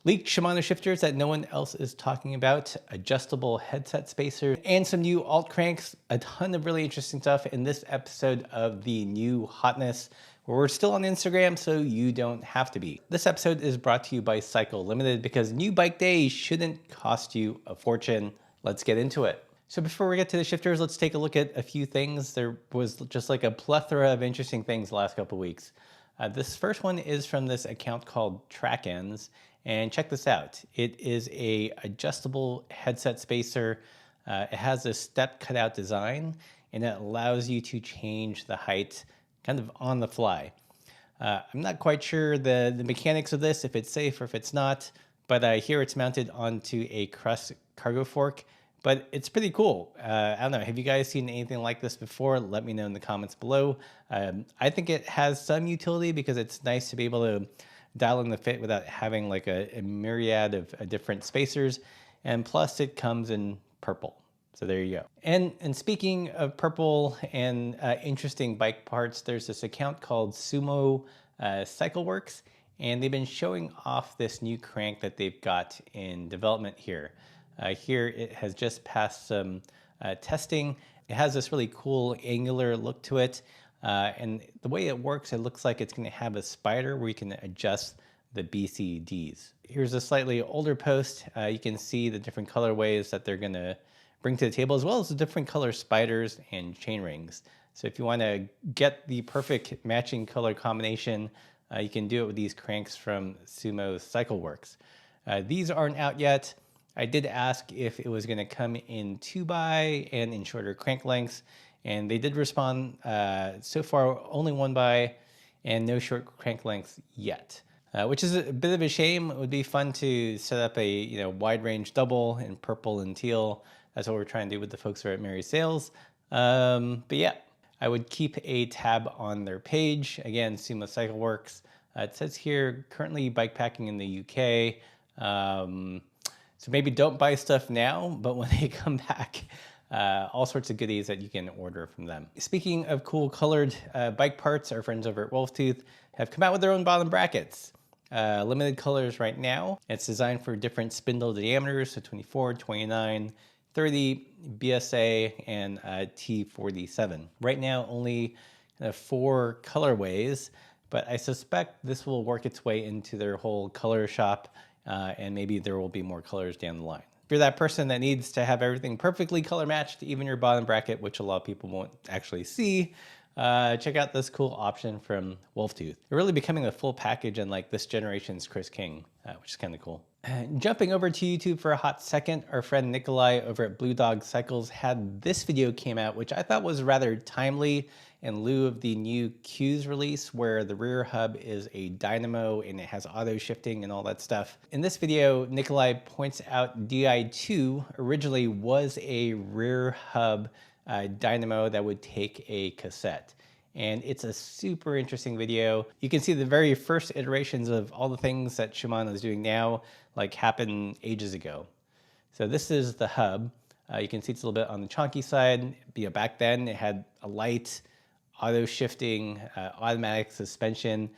Leaked Shimano shifters that no one else is talking about, adjustable headset spacers, and some new alt cranks. A ton of really interesting stuff in this episode of the new hotness, where we're still on Instagram, so you don't have to be. This episode is brought to you by Cycle Limited because new bike days shouldn't cost you a fortune. Let's get into it. So before we get to the shifters, let's take a look at a few things. There was just like a plethora of interesting things the last couple of weeks. This first one is from this account called Track Ends. And check this out. It is a adjustable headset spacer. It has a step cutout design, and it allows you to change the height kind of on the fly. I'm not quite sure the mechanics of this, if it's safe or if it's not, but here it's mounted onto a Crust cargo fork, but it's pretty cool. I don't know, have you guys seen anything like this before? Let me know in the comments below. I think it has some utility because it's nice to be able to dial in the fit without having like a myriad of different spacers. And plus it comes in purple. So there you go. And speaking of purple and interesting bike parts, there's this account called Sumo Cycleworks, and they've been showing off this new crank that they've got in development here. Here it has just passed some testing. It has this really cool angular look to it. And the way it works, it looks like it's going to have a spider where you can adjust the BCDs. Here's a slightly older post. You can see the different colorways that they're going to bring to the table, as well as the different color spiders and chain rings. So if you want to get the perfect matching color combination, you can do it with these cranks from Sumo Cycleworks. These aren't out yet. I did ask if it was going to come in 2x and in shorter crank lengths, and they did respond. So far, only 1x and no short crank lengths yet, which is a bit of a shame. It would be fun to set up a wide range double in purple and teal. That's what we're trying to do with the folks over at Mary Sales. But yeah, I would keep a tab on their page. Again, Sumo Cycleworks. It says here currently bikepacking in the UK. So maybe don't buy stuff now, but when they come back, all sorts of goodies that you can order from them. Speaking of cool colored bike parts, our friends over at Wolftoothoth have come out with their own bottom brackets. Limited colors right now. It's designed for different spindle diameters, so 24, 29, 30, BSA, and T47. Right now, only 4 colorways, but I suspect this will work its way into their whole color shop, and maybe there will be more colors down the line. If you're that person that needs to have everything perfectly color matched, even your bottom bracket, which a lot of people won't actually see, check out this cool option from Wolftoothoth. They're really becoming a full package in like this generation's Chris King, which is kind of cool. Jumping over to YouTube for a hot second, our friend Nikolai over at Blue Dog Cycles had this video came out, which I thought was rather timely in lieu of the new Q's release, where the rear hub is a dynamo and it has auto shifting and all that stuff. In this video, Nikolai points out DI2 originally was a rear hub dynamo that would take a cassette. And it's a super interesting video. You can see the very first iterations of all the things that Shimano is doing now, like happened ages ago. So this is the hub. You can see it's a little bit on the chunky side. Back then it had a light, auto shifting, automatic suspension,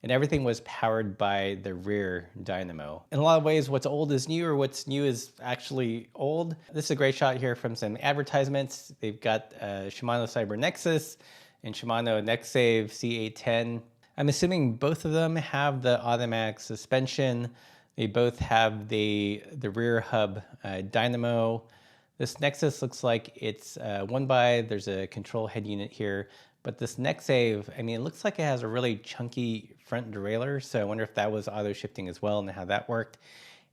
and everything was powered by the rear dynamo. In a lot of ways, what's old is new, or what's new is actually old. This is a great shot here from some advertisements. They've got Shimano Cyber Nexus and Shimano NexSave C810. I'm assuming both of them have the automatic suspension. They both have the rear hub dynamo. This Nexus looks like it's 1x. There's a control head unit here. But this NexSave, I mean, it looks like it has a really chunky front derailleur. So I wonder if that was auto shifting as well and how that worked.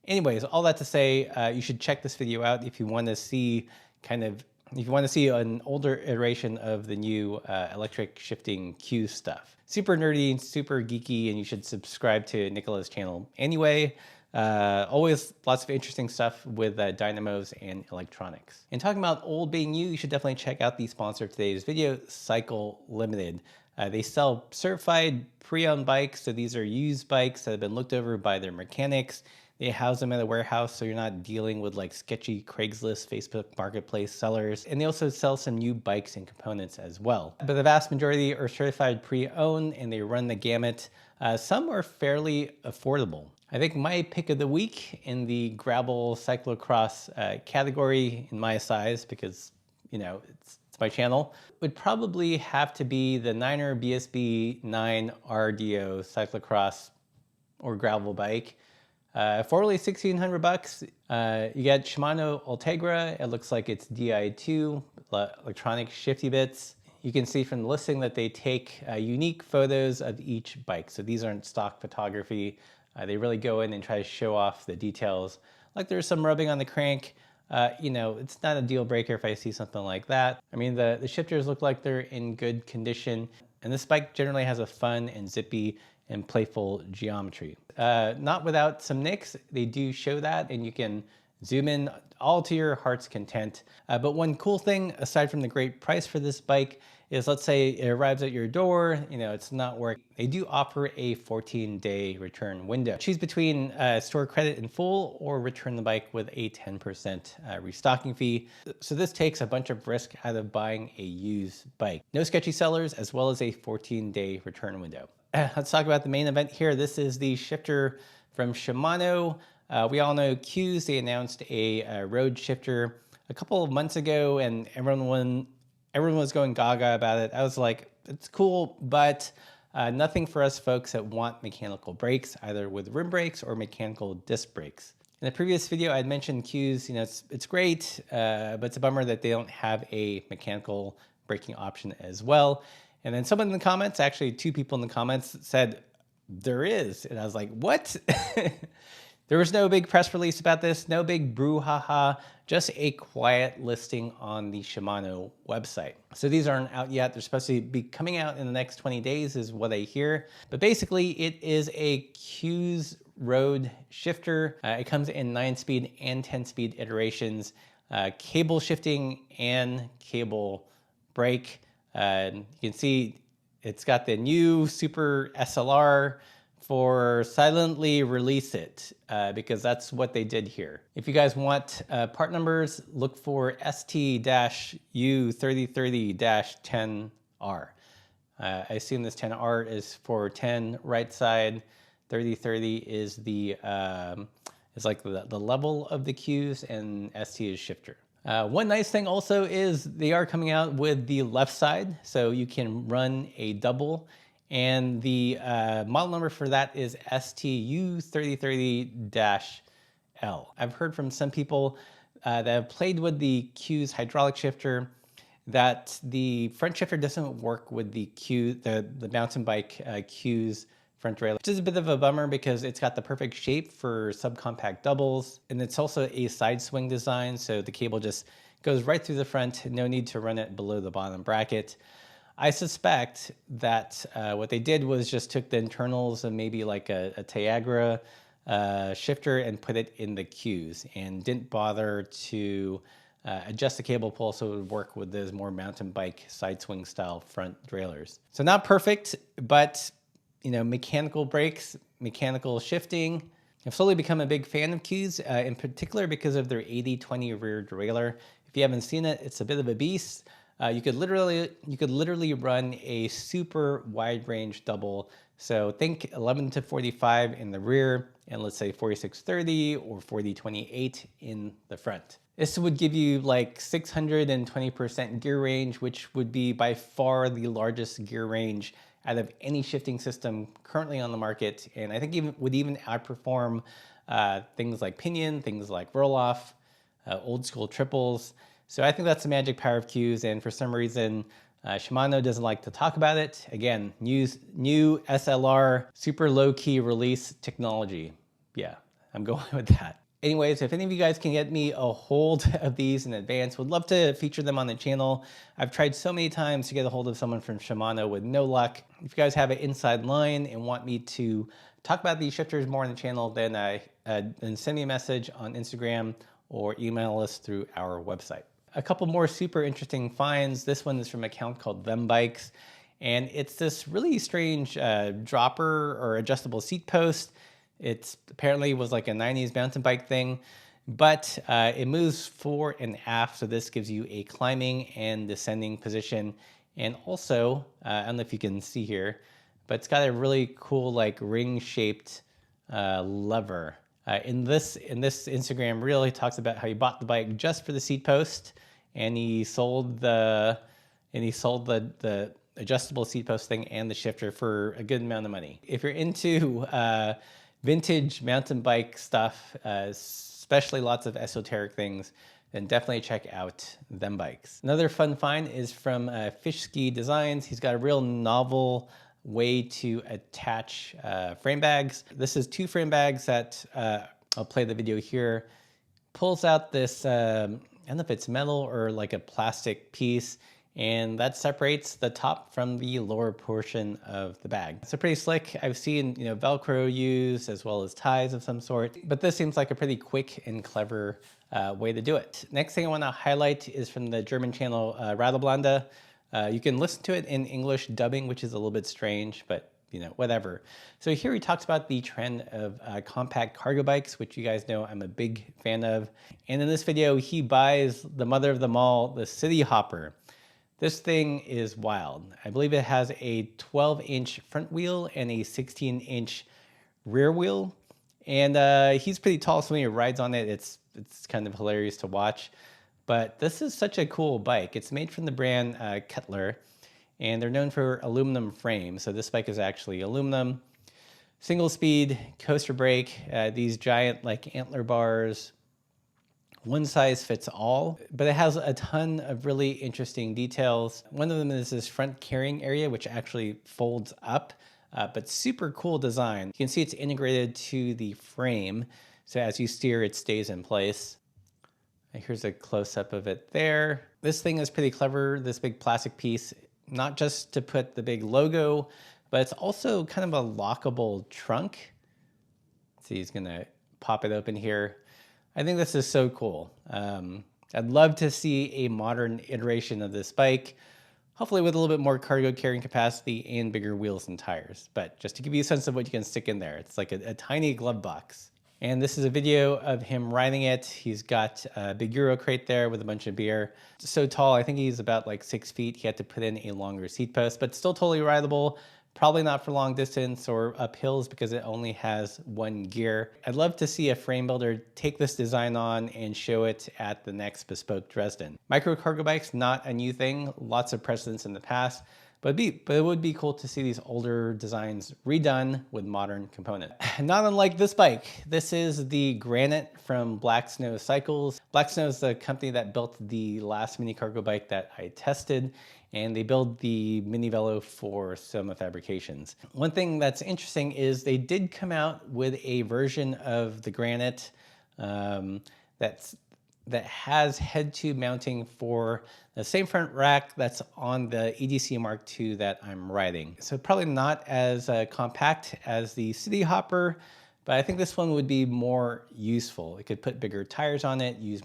Anyways, all that to say, you should check this video out if you want to see an older iteration of the new electric shifting Q stuff. Super nerdy and super geeky, and you should subscribe to Nicola's channel anyway. Always lots of interesting stuff with dynamos and electronics. And talking about old being new, you should definitely check out the sponsor of today's video, Cycle Limited. They sell certified pre-owned bikes, so these are used bikes that have been looked over by their mechanics. They house them at a warehouse, so you're not dealing with like sketchy Craigslist, Facebook Marketplace sellers. And they also sell some new bikes and components as well. But the vast majority are certified pre-owned, and they run the gamut. Some are fairly affordable. I think my pick of the week in the gravel cyclocross category in my size, because, you know, it's my channel, would probably have to be the Niner BSB 9 RDO cyclocross or gravel bike. For only $1,600, you get Shimano Ultegra. It looks like it's Di2, electronic shifty bits. You can see from the listing that they take unique photos of each bike. So these aren't stock photography. They really go in and try to show off the details. Like there's some rubbing on the crank. You know, it's not a deal breaker if I see something like that. I mean, the shifters look like they're in good condition. And this bike generally has a fun and zippy and playful geometry. Not without some nicks. They do show that, and you can zoom in all to your heart's content. But one cool thing, aside from the great price for this bike, is let's say it arrives at your door, you know, it's not working. They do offer a 14-day return window. Choose between store credit in full or return the bike with a 10% restocking fee. So this takes a bunch of risk out of buying a used bike. No sketchy sellers, as well as a 14-day return window. Let's talk about the main event here. This is the shifter from Shimano. We all know Q's. They announced a road shifter a couple of months ago, and everyone was going gaga about it. I was like, it's cool, but nothing for us folks that want mechanical brakes, either with rim brakes or mechanical disc brakes. In the previous video, I had mentioned Q's. You know, it's great, but it's a bummer that they don't have a mechanical braking option as well. And then someone in the comments, actually 2 people in the comments, said there is, and I was like, what? There was no big press release about this, no big brouhaha, just a quiet listing on the Shimano website. So these aren't out yet. They're supposed to be coming out in the next 20 days is what I hear. But basically it is a Q's road shifter. It comes in 9-speed and 10-speed iterations, cable shifting and cable brake. You can see it's got the new Super SLR for silently release it, because that's what they did here. If you guys want part numbers, look for ST-U3030-10R. I assume this 10R is for 10 right side, 3030 is the is like the level of the Q's, and ST is shifter. One nice thing also is they are coming out with the left side, so you can run a double. And the model number for that is STU3030-L. I've heard from some people that have played with the Q's hydraulic shifter that the front shifter doesn't work with the mountain bike Q's front derailleur, which is a bit of a bummer because it's got the perfect shape for subcompact doubles. And it's also a side swing design, so the cable just goes right through the front, no need to run it below the bottom bracket. I suspect that what they did was just took the internals of maybe like a Tiagra shifter and put it in the Q's and didn't bother to adjust the cable pull so it would work with those more mountain bike side swing style front derailleurs. So not perfect, but you know, mechanical brakes, mechanical shifting. I've slowly become a big fan of Q's, in particular because of their 80/20 rear derailleur. If you haven't seen it, it's a bit of a beast. You could literally run a super wide range double. So think 11 to 45 in the rear, and let's say 46/30 or 40/28 in the front. This would give you like 620% gear range, which would be by far the largest gear range out of any shifting system currently on the market. And I think would even outperform things like pinion, things like roll-off, old school triples. So I think that's the magic power of Q's, and for some reason, Shimano doesn't like to talk about it. Again, new SLR, super low-key release technology. Yeah, I'm going with that. Anyways, if any of you guys can get me a hold of these in advance, would love to feature them on the channel. I've tried so many times to get a hold of someone from Shimano with no luck. If you guys have an inside line and want me to talk about these shifters more on the channel, then send me a message on Instagram or email us through our website. A couple more super interesting finds. This one is from an account called Them Bikes, and it's this really strange dropper or adjustable seat post. It apparently was like a 90s mountain bike thing, but it moves fore and aft, so this gives you a climbing and descending position. And also, I don't know if you can see here, but it's got a really cool like ring-shaped lever. In this Instagram reel, he talks about how he bought the bike just for the seat post, and he sold the adjustable seat post thing and the shifter for a good amount of money. If you're into vintage mountain bike stuff, especially lots of esoteric things, then definitely check out them bikes. Another fun find is from Fish Ski Designs. He's got a real novel way to attach frame bags. This is 2 frame bags that I'll play the video here. Pulls out this, I don't know if it's metal or like a plastic piece, and that separates the top from the lower portion of the bag. It's pretty slick. I've seen, you know, Velcro used as well as ties of some sort, but this seems like a pretty quick and clever way to do it. Next thing I want to highlight is from the German channel Radelblanda. You can listen to it in English dubbing, which is a little bit strange, but you know, whatever. So here he talks about the trend of compact cargo bikes, which you guys know I'm a big fan of. And in this video, he buys the mother of them all, the City Hopper. This thing is wild. I believe it has a 12-inch front wheel and a 16-inch rear wheel. And he's pretty tall, so when he rides on it, it's kind of hilarious to watch. But this is such a cool bike. It's made from the brand Kettler, and they're known for aluminum frames. So this bike is actually aluminum, single speed, coaster brake, these giant like antler bars, one size fits all, but it has a ton of really interesting details. One of them is this front carrying area, which actually folds up, but super cool design. You can see it's integrated to the frame. So as you steer, it stays in place. Here's a close-up of it there. This thing is pretty clever, this big plastic piece, not just to put the big logo, but it's also kind of a lockable trunk. See, he's gonna pop it open here. I think this is so cool. I'd love to see a modern iteration of this bike, hopefully with a little bit more cargo carrying capacity and bigger wheels and tires. But just to give you a sense of what you can stick in there, it's like a tiny glove box. And this is a video of him riding it. He's got a big Euro crate there with a bunch of beer. So tall, I think he's about like 6 feet. He had to put in a longer seat post, but still totally rideable. Probably not for long distance or up hills because it only has 1 gear. I'd love to see a frame builder take this design on and show it at the next Bespoke Dresden. Micro cargo bikes, not a new thing. Lots of precedents in the past. But it would be cool to see these older designs redone with modern components. Not unlike this bike. This is the Granite from Black Snow Cycles. Black Snow is the company that built the last mini cargo bike that I tested, and they build the mini velo for Sumo fabrications. One thing that's interesting is they did come out with a version of the Granite that has head tube mounting for the same front rack that's on the EDC Mark II that I'm riding. So probably not as compact as the City Hopper, but I think this one would be more useful. It could put bigger tires on it, use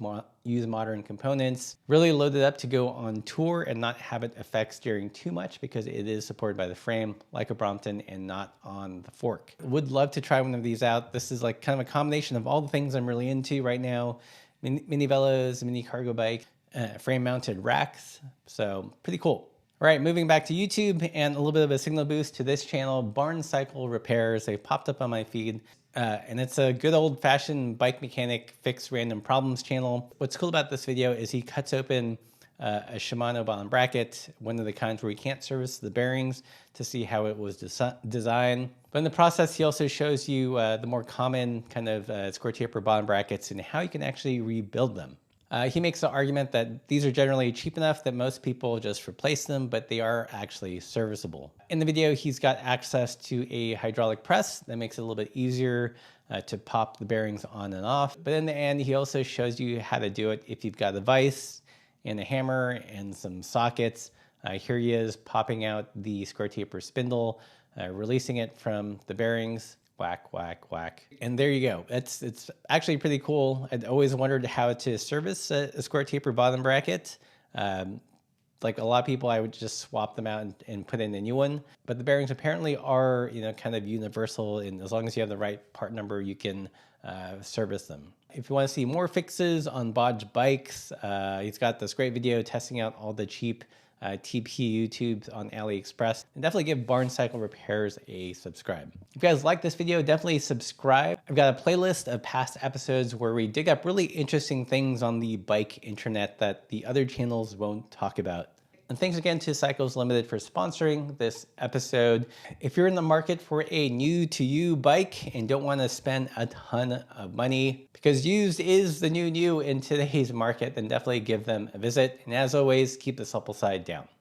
modern components, really load it up to go on tour and not have it affect steering too much because it is supported by the frame like a Brompton and not on the fork. Would love to try one of these out. This is like kind of a combination of all the things I'm really into right now. Mini velos, mini cargo bike, frame mounted racks. So pretty cool. All right, moving back to YouTube and a little bit of a signal boost to this channel, Barn Cycle Repairs. They popped up on my feed. And it's a good old fashioned bike mechanic fix random problems channel. What's cool about this video is he cuts open a Shimano bottom bracket, one of the kinds where you can't service the bearings, to see how it was designed. But in the process, he also shows you the more common kind of square taper bottom brackets and how you can actually rebuild them. He makes the argument that these are generally cheap enough that most people just replace them, but they are actually serviceable. In the video, he's got access to a hydraulic press that makes it a little bit easier to pop the bearings on and off. But in the end, he also shows you how to do it if you've got a vise and a hammer and some sockets. Here he is popping out the square taper spindle, releasing it from the bearings. Whack, whack, whack. And there you go. It's actually pretty cool. I'd always wondered how to service a square taper bottom bracket. Like a lot of people, I would just swap them out and put in a new one. But the bearings apparently are, you know, kind of universal, and as long as you have the right part number, you can service them. If you want to see more fixes on Bodge bikes, he's got this great video testing out all the cheap TP YouTubes on AliExpress, and definitely give Barn Cycle Repairs a subscribe. If you guys like this video, definitely subscribe. I've got a playlist of past episodes where we dig up really interesting things on the bike internet that the other channels won't talk about. And thanks again to Cycles Limited for sponsoring this episode. If you're in the market for a new to you bike and don't want to spend a ton of money, because used is the new in today's market, then definitely give them a visit. And as always, keep the supple side down.